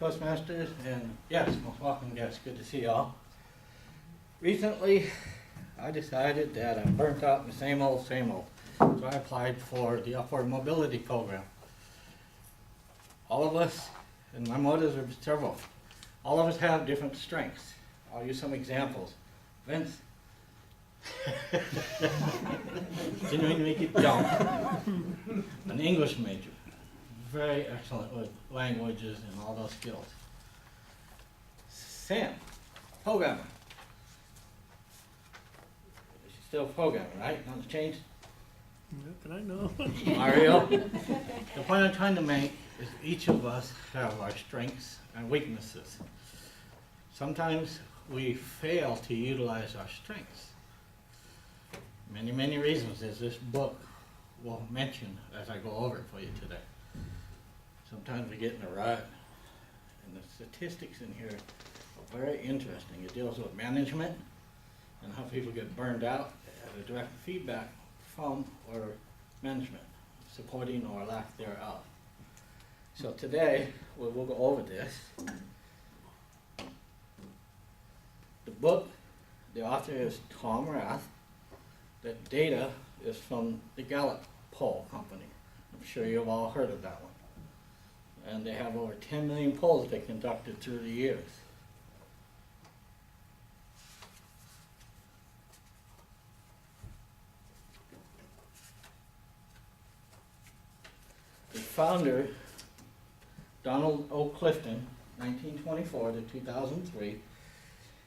Toastmasters, and yes, most welcome guests. Good to see y'all. Recently, I decided that I'm burnt out in the same old, so I applied for the Upward Mobility Program. All of us, and my motives are several, all of us have different strengths. I'll use some examples. Vince. Didn't make it jump. An English major. Very excellent with languages and all those skills. Sam, programmer. She's still programming, right? Nothing's changed? Can I know? Mario. The point I'm trying to make is each of us have our strengths and weaknesses. Sometimes we fail to utilize our strengths. Many reasons, as this book will mention as I go over it for you today. Sometimes we get in a rut, and the statistics in here are very interesting. It deals with management and how people get burned out as a direct feedback from or management, supporting or lack thereof. So today, we'll go over this. The book, the author is Tom Rath. The data is from the Gallup poll company. I'm sure you've all heard of that one. And they have over 10 million polls they conducted through the years. The founder, Donald O. Clifton, 1924 to 2003,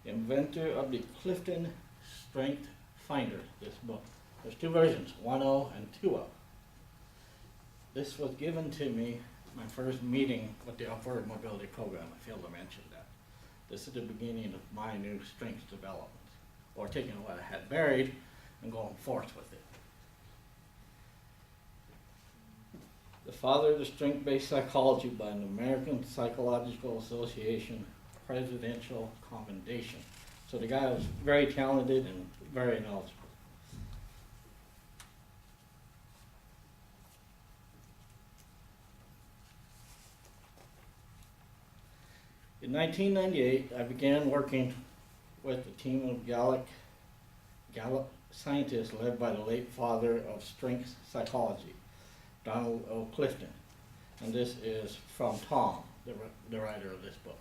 inventor of the Clifton Strength Finder, this book. There's two versions, 1.0 and 2.0. This was given to me my first meeting with the Upward Mobility Program. I failed to mention that. This is the beginning of my new strengths development, or taking what I had buried and going forth with it. The father of the strength-based psychology by an American Psychological Association presidential commendation. So the guy was very talented and very knowledgeable. In 1998, I began working with a team of Gallup scientists led by the late father of strength psychology, Donald O. Clifton. And this is from Tom, the writer of this book.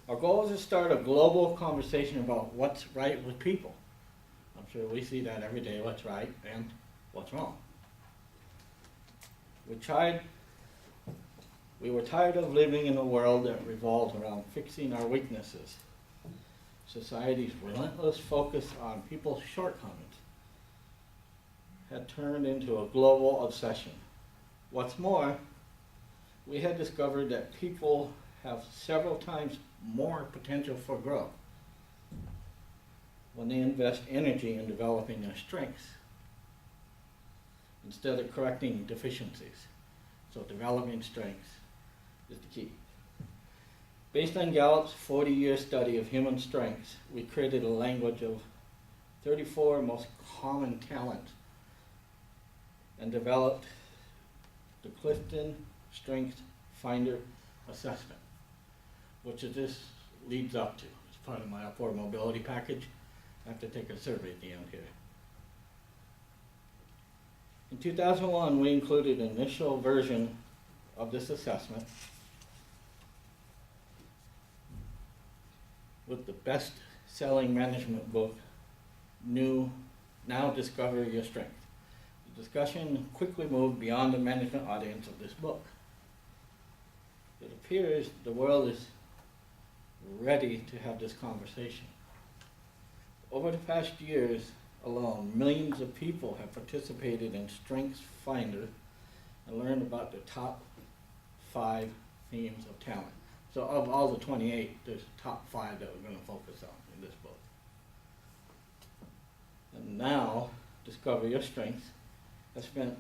Our goal is to start a global conversation about what's right with people. I'm sure we see that every day, what's right and what's wrong. We were tired of living in a world that revolved around fixing our weaknesses. Society's relentless focus on people's shortcomings had turned into a global obsession. What's more, we had discovered that people have several times more potential for growth when they invest energy in developing their strengths instead of correcting deficiencies. So developing strengths is the key. Based on Gallup's 40-year study of human strengths, we created a language of 34 most common talents and developed the Clifton Strength Finder Assessment, which this leads up to. It's part of my Upward Mobility package. I have to take a survey at the end here. In 2001, we included an initial version of this assessment with the best-selling management book, Now Discover Your Strength. The discussion quickly moved beyond the management audience of this book. It appears the world is ready to have this conversation. Over the past years alone, millions of people have participated in Strengths Finder and learned about the top 5 themes of talent. So of all the 28, there's top 5 that we're going to focus on in this book. And now, Discover Your Strengths has spent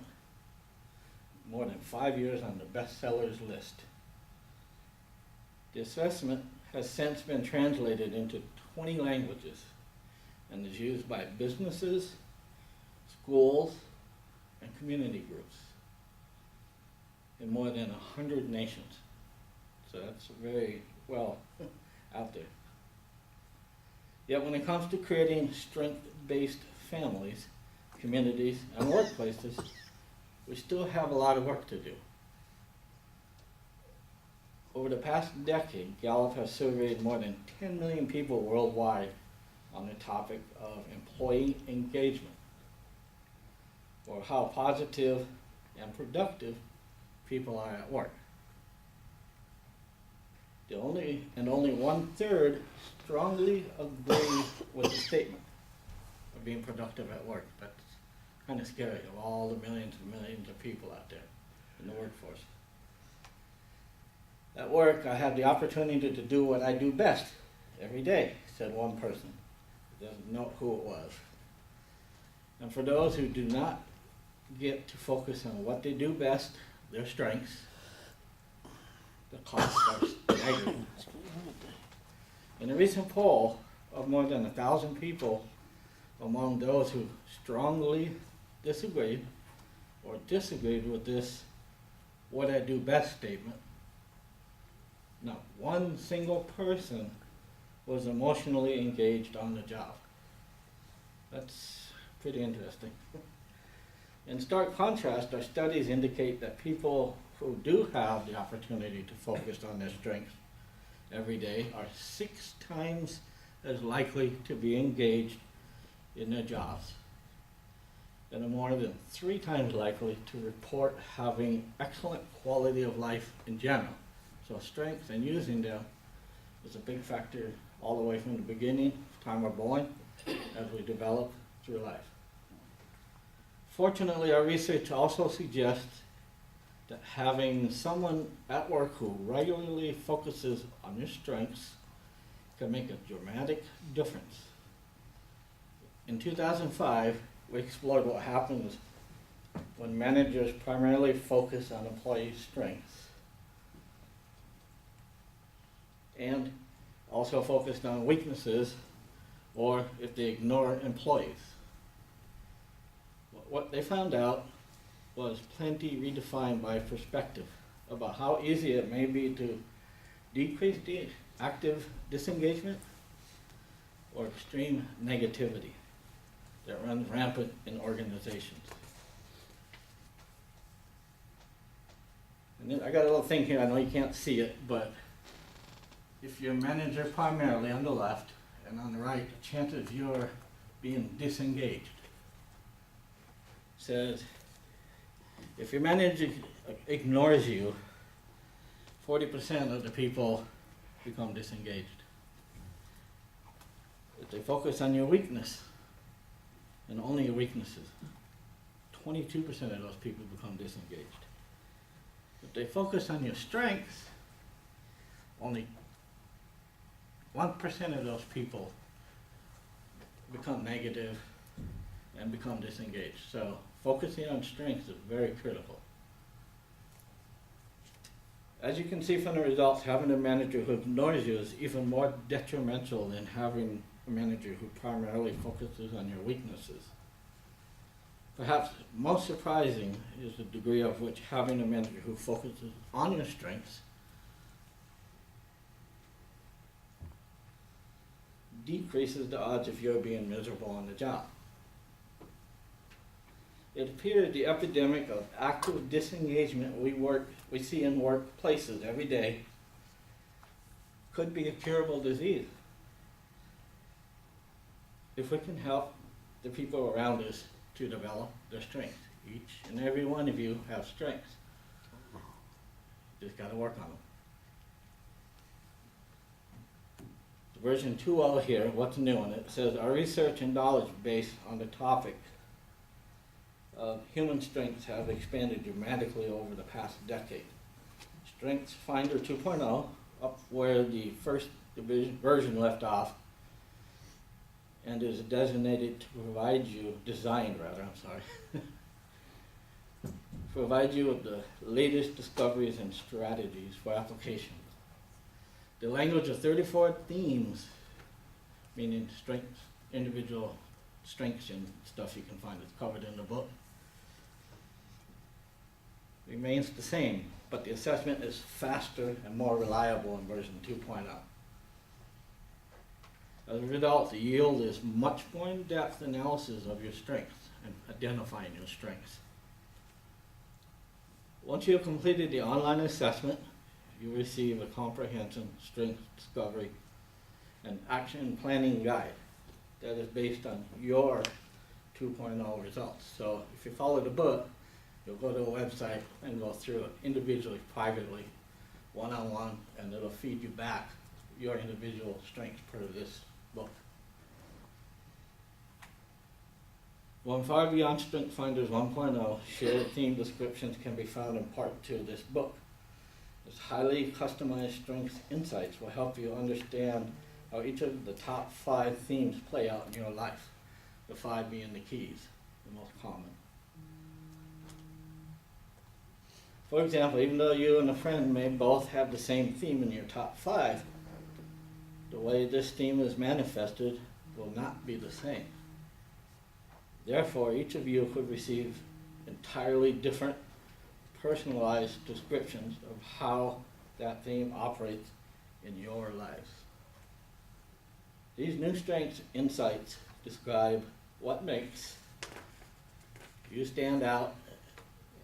more than 5 years on the bestsellers list. The assessment has since been translated into 20 languages and is used by businesses, schools, and community groups in more than 100 nations. So that's very well out there. Yet when it comes to creating strength-based families, communities, and workplaces, we still have a lot of work to do. Over the past decade, Gallup has surveyed more than 10 million people worldwide on the topic of employee engagement, or how positive and productive people are at work. Only 1/3 strongly agree with the statement of being productive at work. That's kind of scary, of all the millions and millions of people out there in the workforce. At work, I have the opportunity to do what I do best every day, said one person. Doesn't know who it was. And for those who do not get to focus on what they do best, their strengths, the costs are staggering. In a recent poll of more than 1,000 people, among those who strongly disagreed or disagreed with this "what I do best" statement, not one single person was emotionally engaged on the job. That's pretty interesting. In stark contrast, our studies indicate that people who do have the opportunity to focus on their strengths every day are 6 times as likely to be engaged in their jobs, and are more than 3 times likely to report having excellent quality of life in general. So strengths and using them is a big factor all the way from the beginning, time we're born, as we develop through life. Fortunately, our research also suggests that having someone at work who regularly focuses on your strengths can make a dramatic difference. In 2005, we explored what happens when managers primarily focus on employees' strengths and also focused on weaknesses, or if they ignore employees. What they found out was plenty redefined by perspective about how easy it may be to decrease the active disengagement or extreme negativity that runs rampant in organizations. And then I got a little thing here, I know you can't see it, but if you're a manager primarily on the left and on the right, the chances you're being disengaged. Says, if your manager ignores you, 40% of the people become disengaged. If they focus on your weakness, and only your weaknesses, 22% of those people become disengaged. If they focus on your strengths, only 1% of those people become negative and become disengaged. So focusing on strengths is very critical. As you can see from the results, having a manager who ignores you is even more detrimental than having a manager who primarily focuses on your weaknesses. Perhaps most surprising is the degree of which having a manager who focuses on your strengths decreases the odds of your being miserable on the job. It appears the epidemic of active disengagement we see in workplaces every day could be a curable disease if we can help the people around us to develop their strengths. Each and every one of you have strengths. Just got to work on them. Version 2.0 here, what's new in it, says our research and knowledge base on the topic of human strengths have expanded dramatically over the past decade. Strengths Finder 2.0, up where the first version left off, and is designated to provide you, provide you with the latest discoveries and strategies for application. The language of 34 themes, meaning strengths, individual strengths and stuff you can find that's covered in the book, remains the same. but the assessment is faster and more reliable in version 2.0. As a result, the yield is much more in-depth analysis of your strengths and identifying your strengths. Once you have completed the online assessment, you receive a comprehensive strength discovery and action planning guide that is based on your 2.0 results. So if you follow the book, you'll go to a website and go through it individually, privately, one-on-one, and it'll feed you back your individual strengths per this book. Going far beyond Strength Finders 1.0, shared theme descriptions can be found in part 2 of this book. This highly customized strengths insights will help you understand how each of the top 5 themes play out in your life, the 5 being the keys, the most common. For example, even though you and a friend may both have the same theme in your top 5, the way this theme is manifested will not be the same. Therefore, each of you could receive entirely different, personalized descriptions of how that theme operates in your lives. These new strengths insights describe what makes you stand out,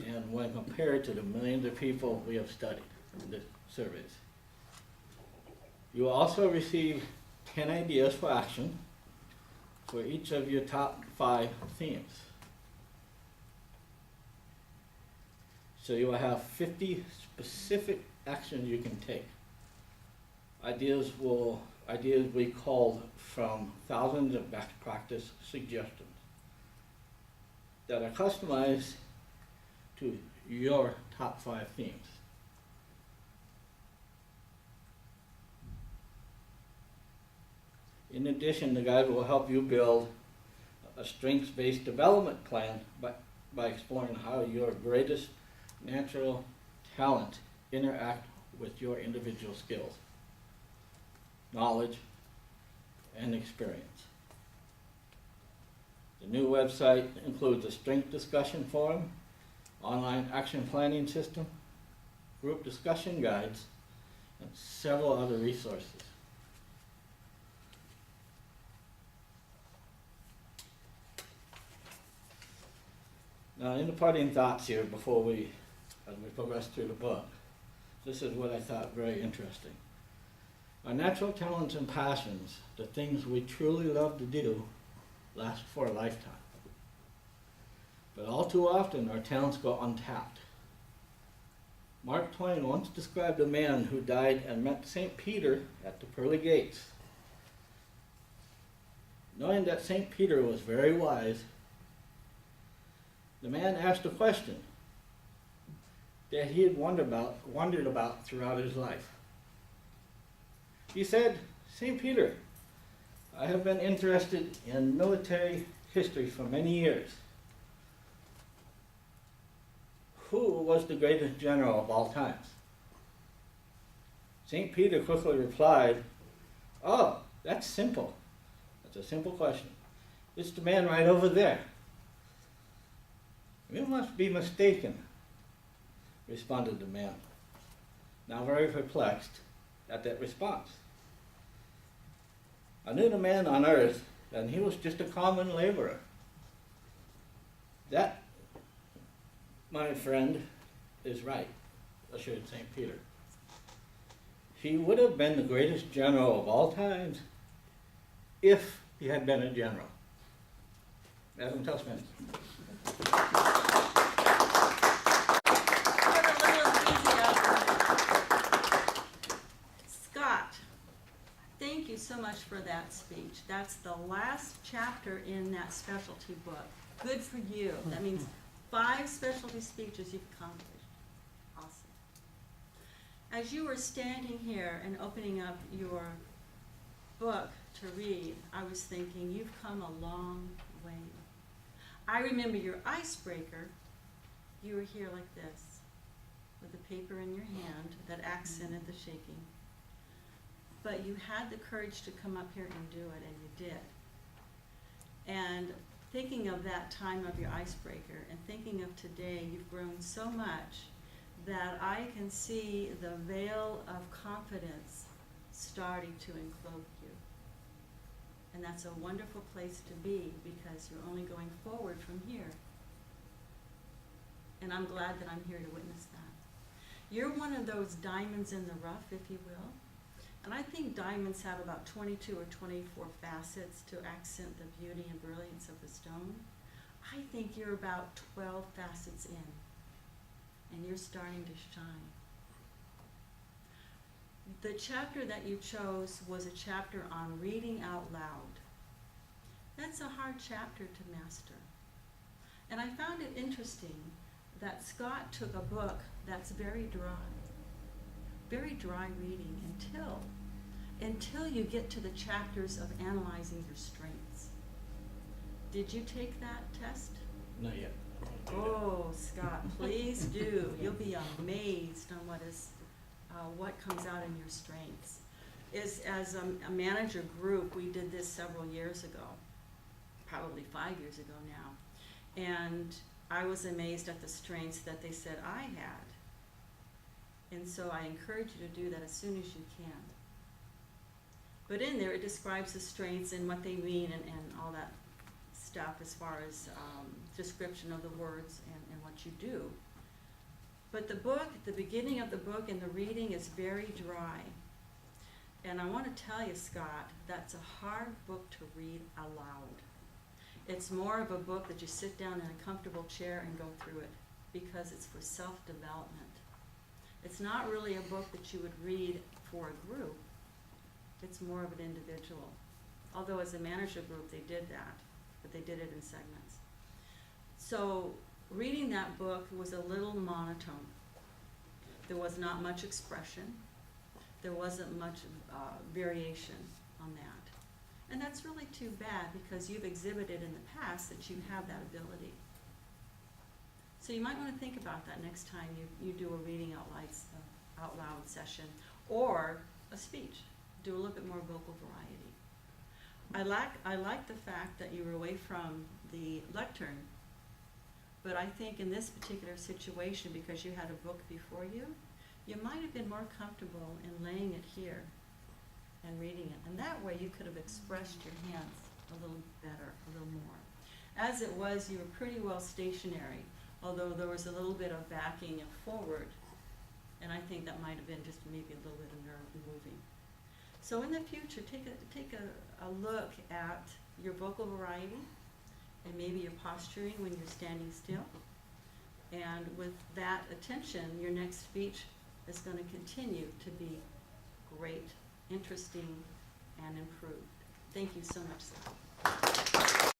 and when compared to the millions of people we have studied in the surveys. You will also receive 10 ideas for action for each of your top 5 themes. So you will have 50 specific actions you can take. Ideas we called from thousands of best practice suggestions that are customized to your top 5 themes. In addition, the guide will help you build a strengths-based development plan by exploring how your greatest natural talents interact with your individual skills, knowledge, and experience. The new website includes a strength discussion forum, online action planning system, group discussion guides, and several other resources. Now, in the parting thoughts here before as we progress through the book, this is what I thought very interesting. Our natural talents and passions, the things we truly love to do, last for a lifetime. But all too often, our talents go untapped. Mark Twain once described a man who died and met St. Peter at the pearly gates. Knowing that St. Peter was very wise, the man asked a question that he had wondered about throughout his life. He said, "St. Peter, I have been interested in military history for many years. Who was the greatest general of all times?" St. Peter quickly replied, "Oh, that's simple. That's a simple question. It's the man right over there." "You must be mistaken," responded the man, now very perplexed at that response. "I knew the man on earth, and he was just a common laborer." "That, my friend, is right," assured St. Peter. "He would have been the greatest general of all times if he had been a general." Madam Tussman. Scott, thank you so much for that speech. That's the last chapter in that specialty book. Good for you. That means 5 specialty speeches you've accomplished. Awesome. As you were standing here and opening up your book to read, I was thinking, you've come a long way. I remember your icebreaker. You were here like this, with the paper in your hand that accented the shaking. But you had the courage to come up here and do it, and you did. And thinking of that time of your icebreaker and thinking of today, you've grown so much that I can see the veil of confidence starting to encloak you. And that's a wonderful place to be, because you're only going forward from here. And I'm glad that I'm here to witness that. You're one of those diamonds in the rough, if you will. And I think diamonds have about 22 or 24 facets to accent the beauty and brilliance of the stone. I think you're about 12 facets in, and you're starting to shine. The chapter that you chose was a chapter on reading out loud. That's a hard chapter to master. And I found it interesting that Scott took a book that's very dry reading until you get to the chapters of analyzing your strengths. Did you take that test? Not yet. Oh, Scott, please do. You'll be amazed on what comes out in your strengths. As a manager group, we did this several years ago, probably 5 years ago now, and I was amazed at the strengths that they said I had. And so I encourage you to do that as soon as you can. But in there, it describes the strengths and what they mean and all that stuff as far as description of the words and what you do. But the book, the beginning of the book and the reading is very dry. And I want to tell you, Scott, that's a hard book to read aloud. It's more of a book that you sit down in a comfortable chair and go through it, because it's for self-development. It's not really a book that you would read for a group. It's more of an individual. Although as a manager group, they did that, but they did it in segments. So reading that book was a little monotone. There was not much expression. There wasn't much variation on that. And that's really too bad, because you've exhibited in the past that you have that ability. So you might want to think about that next time you do a reading out loud session or a speech. Do a little bit more vocal variety. I like the fact that you were away from the lectern, but I think in this particular situation, because you had a book before you, you might have been more comfortable in laying it here and reading it. And that way you could have expressed your hands a little better, a little more. As it was, you were pretty well stationary, although there was a little bit of backing and forward, and I think that might have been just maybe a little bit of nerve moving. So in the future, take a look at your vocal variety and maybe your posturing when you're standing still. And with that attention, your next speech is going to continue to be great, interesting, and improved. Thank you so much, Scott.